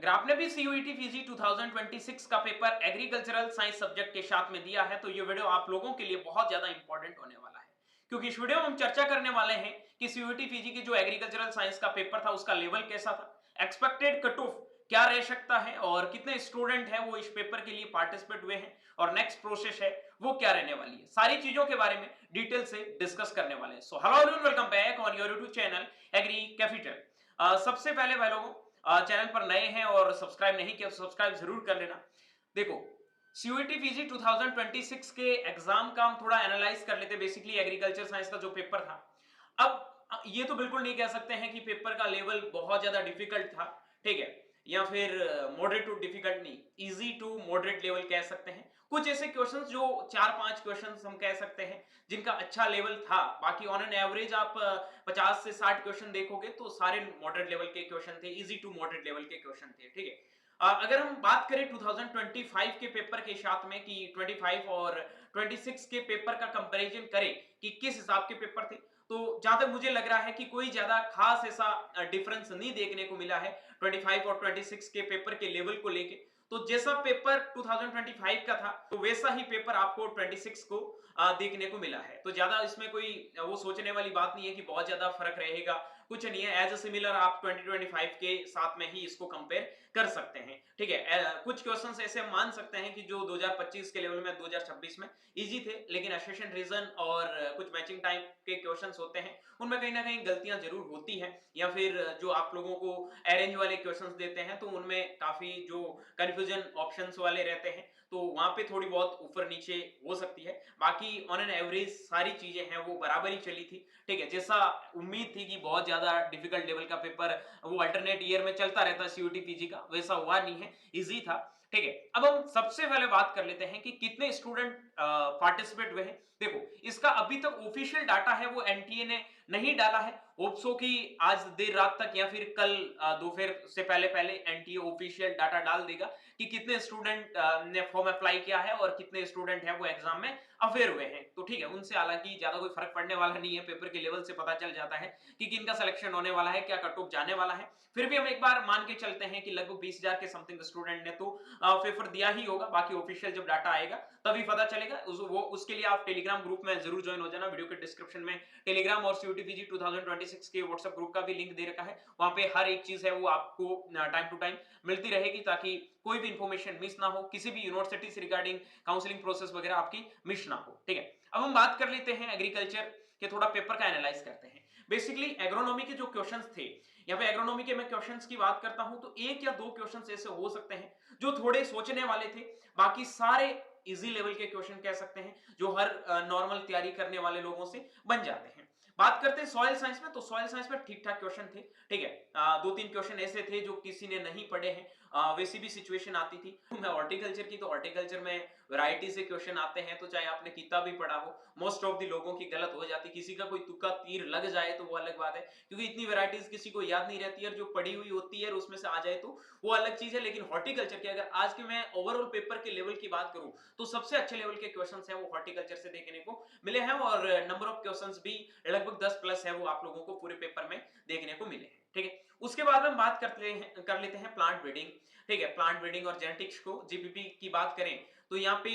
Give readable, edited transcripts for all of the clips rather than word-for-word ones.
अगर आपने भी सीयूईटी पीजी 2026 का पेपर एग्रीकल्चरल साइंस सब्जेक्ट के साथ में दिया है तो ये वीडियो आप लोगों के लिए बहुत ज्यादा इंपॉर्टेंट होने वाला है, क्योंकि इस वीडियो में हम चर्चा करने वाले हैं कि सीयूईटी पीजी की जो एग्रीकल्चरल साइंस का पेपर था उसका लेवल कैसा था, एक्सपेक्टेड कट ऑफ क्या रह सकता है और कितने स्टूडेंट हैं वो इस पेपर के लिए पार्टिसिपेट हुए हैं और नेक्स्ट प्रोसेस है वो क्या रहने वाली है, सारी चीजों के बारे में डिटेल से डिस्कस करने वाले हैं। So hello everyone, welcome back on your YouTube channel Agri Capital. सबसे पहले भाई लोगों, चैनल पर नए हैं और सब्सक्राइब नहीं किया तो सब्सक्राइब जरूर कर लेना। देखो, सीयूईटी पीजी 2026 के एग्जाम का हम थोड़ा एनालाइज कर लेते हैं। बेसिकली एग्रीकल्चर साइंस का जो पेपर था, अब ये तो बिल्कुल नहीं कह सकते हैं कि पेपर का लेवल बहुत ज्यादा डिफिकल्ट था, ठीक है, या फिर मॉडरेट टू डिफिकल्ट नहीं, इजी टू मॉडरेट लेवल कह सकते हैं। कुछ ऐसे क्वेश्चंस जो 4-5 क्वेश्चंस हम कह सकते हैं जिनका अच्छा लेवल था, बाकी ऑन एन एवरेज आप 50 से 60 क्वेश्चन देखोगे तो सारे मॉडरेट लेवल के क्वेश्चन थे, इजी टू मॉडरेट लेवल के क्वेश्चन थे, ठीक है। अगर हम बात करें 2025 के पेपर के साथ में कि 25 और 26 के पेपर का कंपैरिजन करें कि किस हिसाब के पेपर थे, तो जहां तक मुझे लग रहा है कि कोई ज्यादा खास ऐसा डिफरेंस नहीं देखने को मिला है 25 और 26 के पेपर के लेवल को लेके। तो जैसा पेपर 2025 का था तो वैसा ही पेपर आपको 26 को देखने को मिला है। तो ज्यादा इसमें कोई वो सोचने वाली बात नहीं है कि बहुत ज्यादा फर्क रहेगा, कुछ नहीं है। एज अ सिमिलर आप 2025 के साथ में ही इसको कंपेयर कर सकते हैं, ठीक है। कुछ क्वेश्चंस ऐसे मान सकते हैं कि जो 2025 के लेवल में 2026 में इजी थे, लेकिन असेशन रीजन और कुछ मैचिंग टाइप के क्वेश्चंस होते हैं उनमें कहीं ना कहीं गलतियां जरूर होती हैं, या फिर जो आप लोगों को अरेंज वाले क्वेश्चंस देते हैं तो उनमें काफी जो कंफ्यूजन ऑप्शंस वाले रहते हैं तो वहां पे थोड़ी बहुत ऊपर नीचे हो सकती है। बाकी ऑन एन एवरेज सारी चीजें हैं वो बराबर ही चली थी, ठीक है। जैसा उम्मीद थी कि बहुत ज्यादा डिफिकल्ट लेवल का पेपर वो अल्टरनेट ईयर में चलता रहता है सीयूटी पीजी का, वैसा हुआ नहीं है, इजी था, ठीक है। अब हम सबसे पहले बात कर लेते हैं कि कितने स्टूडेंट पार्टिसिपेट हुए हैं। देखो, इसका अभी तक ऑफिशियल डाटा है वो एनटीए ने नहीं डाला है। होप्सो कि आज देर रात तक या फिर कल दोपहर से पहले पहले एनटीए ऑफिशियल डाटा डाल देगा कि कितने स्टूडेंट ने फॉर्म अप्लाई किया है और कितने स्टूडेंट हैं वो एग्जाम में अफेयर हुए हैं। तो ठीक है, उनसे हालांकि ज्यादा कोई फर्क पड़ने वाला नहीं है, पेपर के लेवल से पता चल जाता है कि किनका सिलेक्शन होने वाला है, क्या कट ऑफ जाने वाला है। फिर भी हम एक बार मान के चलते हैं कि लगभग 20,000 के समथिंग स्टूडेंट ने तो पेपर दिया ही होगा। बाकी ऑफिशियल जब डाटा आएगा तभी पता चलेगा। वो उसके लिए आप टेलीग्राम ग्रुप में जरूर ज्वाइन हो जाना। वीडियो के डिस्क्रिप्शन में टेलीग्राम और सीयूटी पीजी 2026 के व्हाट्सएप ग्रुप का भी लिंक दे रखा है। वहां पे हर एक चीज है वो आपको टाइम टू टाइम मिलती रहेगी, ताकि कोई भी इंफॉर्मेशन मिस ना हो, किसी भी यूनिवर्सिटी से रिगार्डिंग काउंसलिंग प्रोसेस वगैरह आपकी मिस ना हो, ठीक है। अब हम बात कर लेते हैं एग्रीकल्चर के, थोड़ा पेपर का एनालाइज करते हैं। बेसिकली एग्रोनॉमी के जो क्वेश्चंस थे, या फिर एग्रोनॉमी के मैं क्वेश्चंस की बात करता हूं तो एक या दो क्वेश्चंस ऐसे हो सकते हैं जो थोड़े सोचने वाले थे, बाकी सारे इजी लेवल के क्वेश्चन कह सकते हैं जो हर नॉर्मल तैयारी करने वाले लोगों से बन जाते हैं। बात करते हैं सॉइल साइंस में, तो सॉइल साइंस में ठीक ठाक क्वेश्चन थे, ठीक है। दो तीन क्वेश्चन ऐसे थे जो किसी ने नहीं पढ़े हैं, वैसी भी सिचुएशन आती थी। मैं हॉर्टिकल्चर की, तो हॉर्टिकल्चर में वैरायटी से क्वेश्चन आते हैं, तो चाहे आपने किताब भी पढ़ा हो मोस्ट ऑफ द लोगों की गलत हो जाती। किसी का कोई तुक्का तीर लग जाए तो वो अलग बात है, क्योंकि इतनी वैरायटीज किसी को याद नहीं रहती है, और जो पढ़ी हुई होती है उसमें से आ जाए तो वो अलग चीज है। लेकिन हॉर्टिकल्चर के अगर आज के मैं ओवरऑल पेपर के लेवल की बात करूं तो सबसे अच्छे लेवल के क्वेश्चंस हैं वो हॉर्टिकल्चर से देखने को मिले हैं, और नंबर ऑफ क्वेश्चंस भी लगभग 10 प्लस है वो आप लोगों को पूरे पेपर में देखने को मिले हैं, ठीक है। उसके बाद में हम बात कर लेते हैं प्लांट ब्रीडिंग, ठीक है। प्लांट ब्रीडिंग और जेनेटिक्स को जीपीपी की बात करें तो यहाँ पे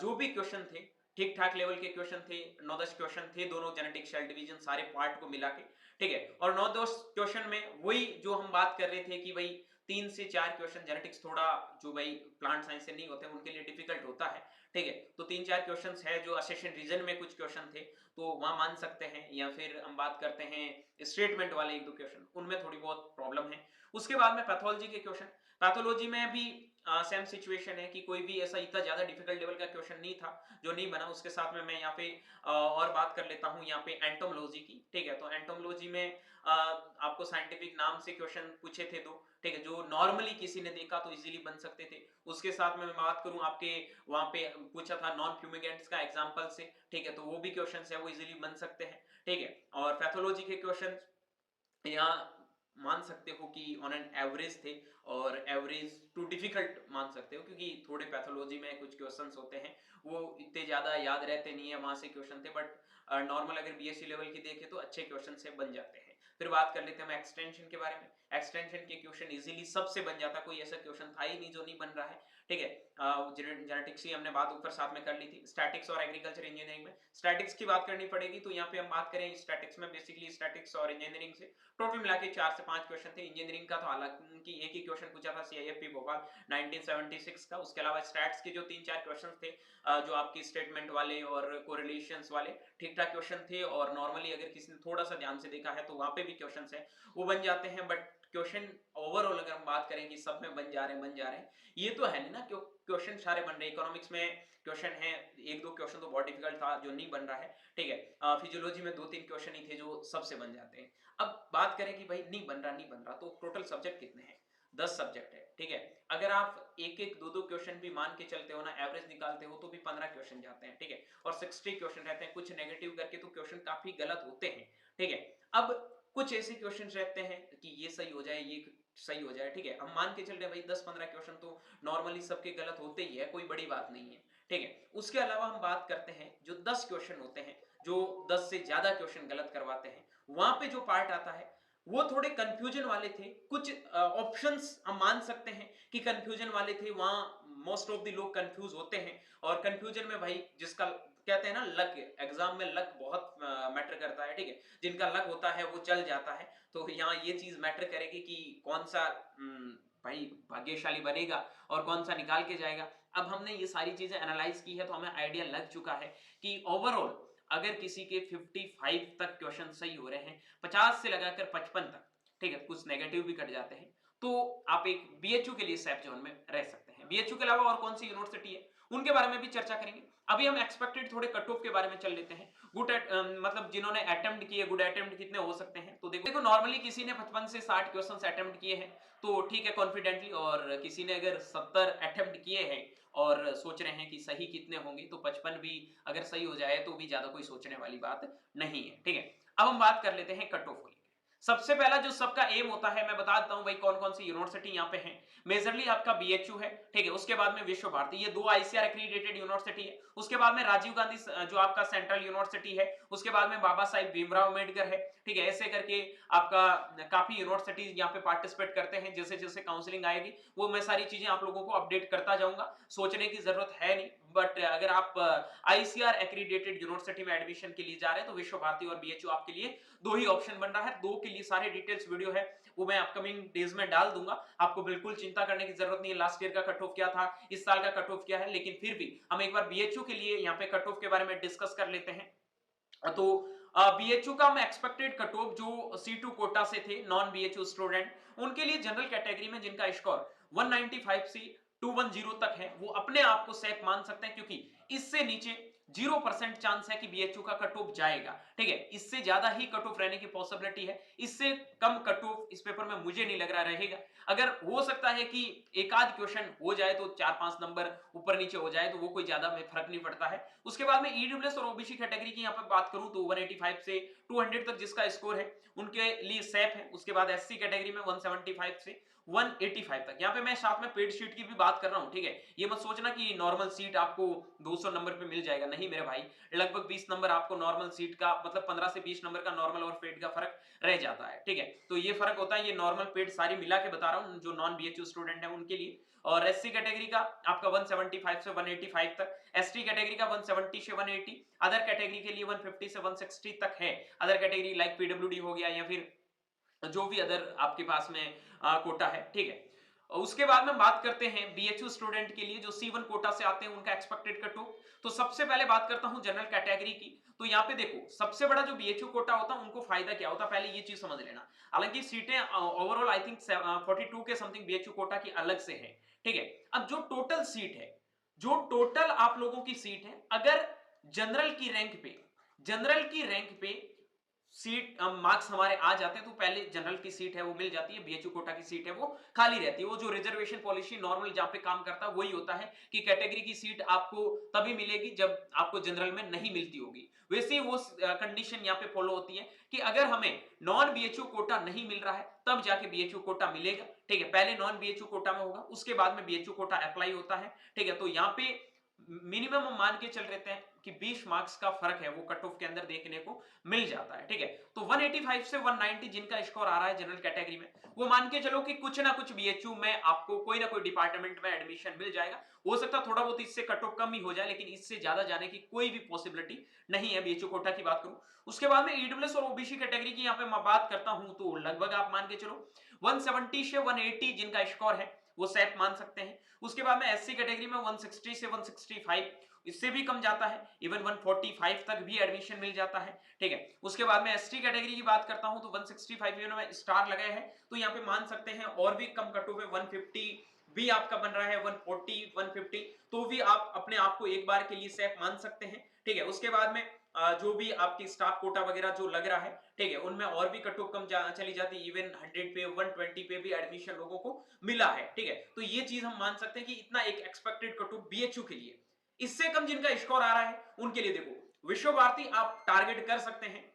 जो भी क्वेश्चन थे ठीक ठाक लेवल के क्वेश्चन थे, 9-10 क्वेश्चन थे दोनों जेनेटिक सेल डिवीजन सारे पार्ट को मिला के, ठीक है। और 9-10 क्वेश्चन में वही जो हम बात कर रहे थे कि भाई 3 से 4 क्वेश्चन जेनेटिक्स थोड़ा जो भाई प्लांट साइंस से नहीं होते उनके लिए डिफिकल्ट होता है, ठीक है। तो 3-4 क्वेश्चंस है जो असेशन रीजन में कुछ क्वेश्चन थे तो वहां मान सकते हैं, या फिर हम बात करते हैं स्टेटमेंट वाले एक दो क्वेश्चन, उनमें थोड़ी बहुत प्रॉब्लम है। उसके बाद में पैथोलॉजी के क्वेश्चन, पैथोलॉजी में भी सेम सिचुएशन है कि कोई भी ऐसा इतना ज्यादा डिफिकल्ट लेवल का क्वेश्चन नहीं था जो नहीं बना। उसके साथ में मैं यहाँ पे और बात कर लेता हूँ यहाँ पे एंटोमोलॉजी की, ठीक है। तो एंटोमोलॉजी में आपको साइंटिफिक नाम से क्वेश्चन पूछे थे दो, ठीक है, जो नॉर्मली किसी ने देखा तो इजीली बन सकते थे। उसके साथ में मैं बात करूं आपके वहां पे पूछा था नॉन फ्यूमिगेंट्स का एग्जांपल से, ठीक है, तो वो भी क्वेश्चंस है वो इजीली बन सकते हैं, ठीक है। और पैथोलॉजी के क्वेश्चन यहाँ मान सकते हो कि ऑन एन एवरेज थे, और एवरेज टू डिफिकल्ट मान सकते हो, क्योंकि थोड़े पैथोलॉजी में कुछ क्वेश्चंस होते हैं वो इतने ज्यादा याद रहते नहीं है, वहां से क्वेश्चन थे, बट नॉर्मल अगर बीएससी लेवल की देखे तो अच्छे क्वेश्चन से बन जाते हैं। फिर बात कर लेते हैं हम एक्सटेंशन के बारे में। एक्सटेंशन के क्वेश्चन इजीली सबसे बन जाता, कोई ऐसा क्वेश्चन था ही नहीं जो नहीं बन रहा है, ठीक है। जेनेटिक्स की हमने बात ऊपर साथ में कर ली थी। स्टैटिक्स और एग्रीकल्चर इंजीनियरिंग में स्टैटिक्स की बात करनी पड़ेगी, तो यहाँ पे हम बात करें स्टैटिक्स में बेसिकली स्टैटिक्स और इंजीनियरिंग से टोटल मिला के 4 से 5 क्वेश्चन थे। इंजीनियरिंग का तो हालांकि एक ही क्वेश्चन पूछा था सीआईएफपी भोपाल 1976 का। उसके अलावा स्टैट्स के जो 3-4 क्वेश्चन थे जो आपकी स्टेटमेंट वाले और कोरिलेशंस वाले ठीक ठाक क्वेश्चन थे, और नॉर्मली अगर किसी ने थोड़ा सा ध्यान से देखा है तो वहां पे भी क्वेश्चन है वो बन जाते हैं। बट क्वेश्चन ओवरऑल अगर हम बात करें कि सब में बन जा रहे हैं, ये तो है नहीं ना, क्वेश्चन सारे बन रहे हैं। इकोनॉमिक्स में क्वेश्चन है 1-2 क्वेश्चन तो बहुत डिफिकल्ट था जो नहीं बन रहा है, ठीक है। फिजियोलॉजी में 2-3 क्वेश्चन ही थे जो सबसे बन जाते हैं। अब बात करें कि भाई नहीं बन रहा तो टोटल सब्जेक्ट कितने हैं? 10 सब्जेक्ट है, ठीक है। अगर आप एक-एक 2-2 क्वेश्चन भी मान के चलते हो ना, एवरेज निकालते हो तो भी 15 क्वेश्चन जाते हैं, ठीक है। और 60 क्वेश्चन रहते हैं, कुछ नेगेटिव करके तो क्वेश्चन काफी गलत होते हैं, ठीक है। अब कुछ ऐसे क्वेश्चन रहते हैं कि ये सही हो जाए, ये सही हो जाए, ठीक है। हम मान के चल रहे हैं भाई 10-15 क्वेश्चन तो नॉर्मली सबके गलत होते ही है, कोई बड़ी बात नहीं है, ठीक है। उसके अलावा हम बात करते हैं जो 10 क्वेश्चन होते हैं, जो 10 से ज्यादा क्वेश्चन गलत करवाते हैं, वहां पे जो पार्ट आता है वो थोड़े कंफ्यूजन वाले थे। कुछ ऑप्शंस हम मान सकते हैं कि कंफ्यूजन वाले थे, वहां मोस्ट ऑफ द लोग कंफ्यूज होते हैं। और कंफ्यूजन में भाई जिसका कहते हैं ना लक, एग्जाम में लक बहुत मैटर करता है, ठीक है। जिनका लक होता है वो चल जाता है, तो यहाँ ये चीज मैटर करेगी कि कौन सा भाई भाग्यशाली बनेगा और कौन सा निकाल के जाएगा। अब हमने ये सारी चीजें एनालाइज की है तो हमें आइडिया लग चुका है कि ओवरऑल अगर किसी के 55 तक क्वेश्चन सही हो रहे हैं, 50 से लगाकर 55 तक, ठीक है, कुछ नेगेटिव भी कट जाते हैं, तो आप एक बीएचयू के लिए सेफ जोन में रह सकते हैं। बीएचयू के अलावा और कौन सी यूनिवर्सिटी है उनके बारे में भी चर्चा करेंगे। अभी हम एक्सपेक्टेड थोड़े कट ऑफ के बारे में चल लेते हैं। मतलब जिन्होंने अटेम्प्ट किए, गुड अटेम्प्ट कितने हो सकते हैं, तो देखो नॉर्मली किसी ने 55 से 60 क्वेश्चंस अटेम्प्ट किए हैं तो ठीक है कॉन्फिडेंटली, और किसी ने अगर 70 अटेम्प्ट किए हैं और सोच रहे हैं कि सही कितने होंगे, तो 55 भी अगर सही हो जाए तो भी ज्यादा कोई सोचने वाली बात नहीं है, ठीक है। अब हम बात कर लेते हैं कट ऑफ को लेकर। सबसे पहला जो सबका एम होता है, मैं बता देता हूं भाई कौन कौन सी यूनिवर्सिटी यहाँ पे है। मेजरली आपका बीएचयू है, ठीक है। उसके बाद में विश्व भारती, ये 2 आईसीआर एक्रीडेटेड यूनिवर्सिटी है। उसके बाद में राजीव गांधी जो आपका सेंट्रल यूनिवर्सिटी है। उसके बाद में बाबा साहिब भीमराव अम्बेडकर है, ठीक है। ऐसे करके आपका काफी यूनिवर्सिटीज यहाँ पे पार्टिसिपेट करते हैं। जैसे जैसे काउंसलिंग आएगी वो मैं सारी चीजें आप लोगों को अपडेट करता जाऊंगा, सोचने की जरूरत है नहीं। बट अगर आप आईसीआर एक्रीडेटेड यूनिवर्सिटी में एडमिशन के लिए जा रहे हैं तो विश्व भारती और बीएचयू आपके लिए 2 ही ऑप्शन बन रहा है। 2 के लिए सारे डिटेल्स वीडियो है वो मैं अपकमिंग डेज में डाल दूंगा, आपको बिल्कुल चिंता करने की जरूरत नहीं है। लास्ट ईयर का कट ऑफ क्या था, इस साल का कट ऑफ क्या है, लेकिन फिर भी हम एक बार बीएचयू के लिए यहाँ पे कट ऑफ के बारे में डिस्कस कर लेते हैं। तो बीएचयू का हम एक्सपेक्टेड कट ऑफ जो C2 कोटा से थे नॉन बीएचयू स्टूडेंट, उनके लिए जनरल कैटेगरी में जिनका स्कोर 195 से 210 तक है, वो अपने आप को सेफ मान सकते हैं, क्योंकि इससे नीचे 0% चांस है कि बीएचयू का कट ऑफ जाएगा, ठीक है। इससे ज्यादा ही कट ऑफ रहने की पॉसिबिलिटी है, इससे कम कट ऑफ इस पेपर में मुझे नहीं लग रहा रहेगा। अगर हो सकता है कि एक आध क्वेश्चन हो जाए तो 4-5 नंबर ऊपर नीचे हो जाए तो वो कोई ज्यादा में फर्क नहीं पड़ता है। उसके बाद में ईडब्ल्यूएस और ओबीसी कैटेगरी की यहाँ पर बात करूं तो 185 से 200 तक जिसका स्कोर है उनके लिए सेफ है। उसके बाद एससी कैटेगरी में 175 से 185 तक। यहाँ पे मैं साथ में पेड शीट की भी बात कर रहा हूँ, ठीक है। ये मत सोचना कि नॉर्मल सीट आपको 200 नंबर पे मिल जाएगा, नहीं मेरे भाई, लगभग 20 नंबर आपको नॉर्मल सीट का, मतलब 15 से 20 नंबर का नॉर्मल और पेड का फर्क रह जाता है, ठीक है। तो ये फर्क होता है, ये नॉर्मल पेड सारी मिला के बता रहा हूँ जो नॉन बीएचयू स्टूडेंट है उनके लिए। और एससी कैटेगरी का आपका 175 से 185 तक, एसटी कैटेगरी का 170 से 180, अदर कैटेगरी के लिए 150 से 160 तक है। अदर कैटेगरी लाइक पीडब्ल्यूडी हो गया या फिर जो भी अदर आपके पास में कोटा है, ठीक है। उसके बाद में बात करते हैं बीएचयू स्टूडेंट के लिए जो C1 कोटा से आते हैं उनका एक्सपेक्टेड कट ऑफ। तो सबसे पहले बात करता हूं जनरल कैटेगरी की। तो यहाँ पे देखो सबसे बड़ा जो बीएचयू कोटा होता है उनको फायदा क्या होता है, पहले ये चीज समझ लेना। हालांकि सीटें ओवरऑल आई थिंक 42 के समथिंग बीएचयू कोटा की अलग से है, ठीक है। अब जो टोटल सीट है, जो टोटल आप लोगों की सीट है, अगर जनरल की रैंक पे सीट मार्क्स हमारे आ जाते हैं तो पहले जनरल की सीट है वो मिल जाती है, बीएचयू कोटा की सीट है वो खाली रहती है। वो जो रिजर्वेशन पॉलिसी नॉर्मल जहां पे काम करता है वही होता है कि कैटेगरी की सीट आपको तभी मिलेगी जब आपको जनरल में नहीं मिलती होगी। वैसे ही वो कंडीशन यहाँ पे फॉलो होती है कि अगर हमें नॉन बीएचयू कोटा नहीं मिल रहा है तब जाके बीएचयू कोटा मिलेगा, ठीक है। पहले नॉन बीएचयू कोटा में होगा, उसके बाद में बीएचयू कोटा अप्लाई होता है, ठीक है। तो यहाँ पे मिनिमम हम मान के चल रहे हैं कि 20 मार्क्स का फर्क है वो कट ऑफ के अंदर देखने को मिल जाता है, ठीक है। तो 185 से 190 जिनका स्कोर आ रहा है जनरल कैटेगरी में, वो मान के चलो कि कुछ ना कुछ बीएचयू में आपको कोई ना कोई डिपार्टमेंट में एडमिशन मिल जाएगा। हो सकता है थोड़ा बहुत इससे कट ऑफ कम ही हो जाए, लेकिन इससे ज्यादा जाने की कोई भी पॉसिबिलिटी नहीं है बीएचयू कोटा की बात करूं। उसके बाद में ईडब्ल्यूएस और ओबीसी कैटेगरी की यहाँ पे मैं बात करता हूं तो लगभग आप मान के चलो 170 से 180 जिनका स्कोर है वो सेट मान सकते हैं। उसके बाद में एससी कैटेगरी में 160 से 165, इससे भी कम जाता है, इवन 145 तक भी एडमिशन मिल जाता है, ठीक है। उसके बाद में एसटी कैटेगरी की बात करता हूं तो 165 में स्टार लगाए हैं तो यहाँ पे मान सकते हैं और भी कम कट ऑफ है, 150 भी आपका बन रहा है, 140 150 तो भी आप अपने आप को एक बार के लिए सेफ मान सकते हैं, ठीक है। उसके बाद में जो भी आपकी स्टाफ कोटा वगैरह जो लग रहा है, ठीक है, उनमें और भी कट ऑफ कम चली जाती है, इवन 100 पे 120 पे भी एडमिशन लोगों को मिला है, ठीक है। तो ये चीज हम मान सकते हैं कि इतना एक एक्सपेक्टेड कट ऑफ बीएचयू के लिए। इससे कम जिनका स्कोर आ रहा है उनके लिए देखो विश्व भारती आप टारगेट कर सकते हैं,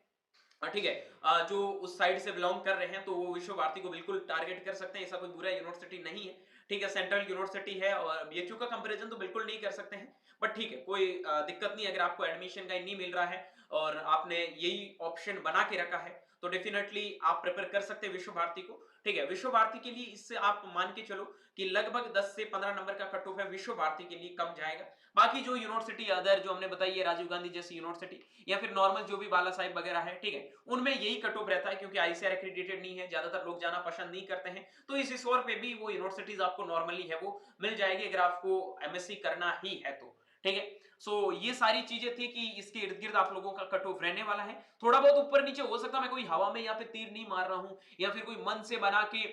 ठीक है। जो उस साइड से बिलोंग कर रहे हैं तो वो विश्व भारती को बिल्कुल टारगेट कर सकते हैं, ऐसा कोई बुरा यूनिवर्सिटी नहीं है, ठीक है। सेंट्रल यूनिवर्सिटी है और बीएचयू का कंपैरिजन तो बिल्कुल नहीं कर सकते हैं, बट ठीक है, कोई दिक्कत नहीं। अगर आपको एडमिशन का नहीं मिल रहा है और आपने यही ऑप्शन बना के रखा है तो डेफिनेटली आप प्रिपेयर कर सकते हैं विश्व भारती को, ठीक है। विश्व भारती के लिए इससे आप मान के चलो कि लगभग 10 से 15 नंबर का कट ऑफ है, विश्व भारती के लिए कम जाएगा। बाकी जो यूनिवर्सिटी अदर जो हमने बताई है, राजीव गांधी जैसी यूनिवर्सिटी या फिर नॉर्मल जो भी बाला साहिब वगैरह है, ठीक है, उनमें यही कट ऑफ रहता है क्योंकि आईसीआर एक्रेडिटेड नहीं है, ज्यादातर लोग जाना पसंद नहीं करते हैं, तो इस स्कोर पे भी वो यूनिवर्सिटीज आपको नॉर्मली है वो मिल जाएगी अगर आपको एमएससी करना ही है तो, ठीक है। सो ये सारी चीजें थी कि इसके इर्द गिर्द आप लोगों का कट ऑफ रहने वाला है। थोड़ा बहुत ऊपर नीचे हो सकता है, मैं कोई हवा में यहाँ पे तीर नहीं मार रहा हूं या फिर कोई मन से बना के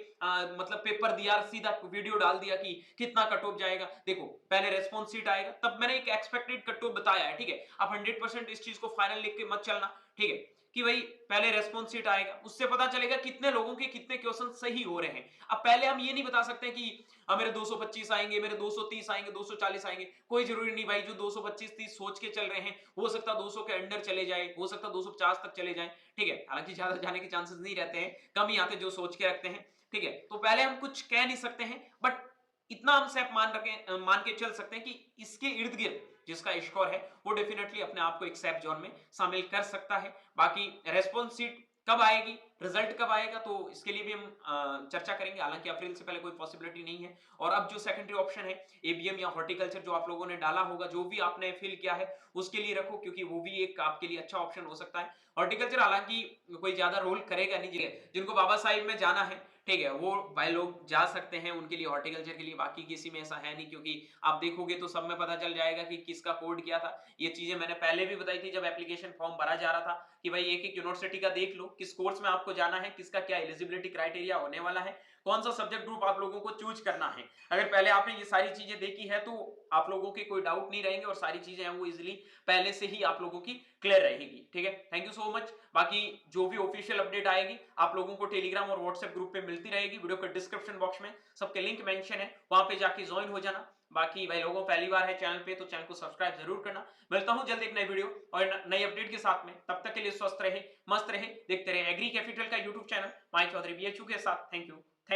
मतलब पेपर दिया सीधा वीडियो डाल दिया कि कितना कट ऑफ जाएगा। देखो पहले रेस्पॉन्स शीट आएगा तब मैंने एक एक्सपेक्टेड कट ऑफ बताया है, ठीक है। आप 100% इस चीज को फाइनल लिख के मत चलना, ठीक है, कि भाई पहले रेस्पॉन्स शीट आएगा उससे पता चलेगा कितने लोगों के कितने क्वेश्चन सही हो रहे हैं। अब पहले हम ये नहीं बता सकते कि मेरे 225 आएंगे, मेरे 230 आएंगे, 240 आएंगे, कोई जरूरी नहीं भाई। जो 225 30 सोच के चल रहे हैं हो सकता 200 के अंडर चले जाए, हो सकता 250 तक चले जाए, ठीक है। हालांकि ज्यादा जाने के चांसेस नहीं रहते हैं, कम ही आते जो सोच के रखते हैं, ठीक है। तो पहले हम कुछ कह नहीं सकते हैं, बट इतना हम सेफ मान के चल सकते हैं कि इसके इर्द गिर्द जिसका स्कोर है वो डेफिनेटली अपने आप को एक सेफ जोन में शामिल कर सकता है। बाकी रेस्पॉन्स शीट कब आएगी, रिजल्ट कब आएगा, तो इसके लिए भी हम चर्चा करेंगे। हालांकि अप्रैल से पहले कोई पॉसिबिलिटी नहीं है। और अब जो सेकेंडरी ऑप्शन है एबीएम या हॉर्टिकल्चर जो आप लोगों ने डाला होगा, जो भी आपने फिल किया है उसके लिए रखो, क्योंकि वो भी एक आपके लिए अच्छा ऑप्शन हो सकता है। हॉर्टिकल्चर हालांकि कोई ज्यादा रोल करेगा नहीं, जिनको बाबा साहिब में जाना है, ठीक है, वो भाई लोग जा सकते हैं उनके लिए, हॉर्टिकल्चर के लिए। बाकी किसी में ऐसा है नहीं, क्योंकि आप देखोगे तो सब में पता चल जाएगा कि किसका कोड क्या था। ये चीजें मैंने पहले भी बताई थी जब एप्लीकेशन फॉर्म भरा जा रहा था कि भाई एक एक यूनिवर्सिटी का देख लो, किस कोर्स में आपको जाना है, किसका क्या एलिजिबिलिटी क्राइटेरिया होने वाला है, कौन सा सब्जेक्ट ग्रुप आप लोगों को चूज करना है। अगर पहले आपने ये सारी चीजें देखी है तो आप लोगों के कोई डाउट नहीं रहेंगे और सारी चीजें हैं वो इजिली पहले से ही आप लोगों की क्लियर रहेगी, ठीक है। Thank you so much. बाकी जो भी ऑफिशियल अपडेट आएगी आप लोगों को टेलीग्राम और व्हाट्सएप ग्रुप पे मिलती रहेगी। वीडियो के डिस्क्रिप्शन बॉक्स में सबके लिंक मेंशन है, वहां पे जाके ज्वाइन हो जाना। बाकी भाई लोगों पहली बार है चैनल पे तो चैनल को सब्सक्राइब जरूर करना। मिलता हूं जल्द एक नई वीडियो और नई अपडेट के साथ में, तब तक के लिए स्वस्थ रहे, मस्त रहे, देखते रहे एग्री कैपिटल का यूट्यूब चैनल माय चौधरी बीएचयू के साथ। Thank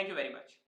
you very much.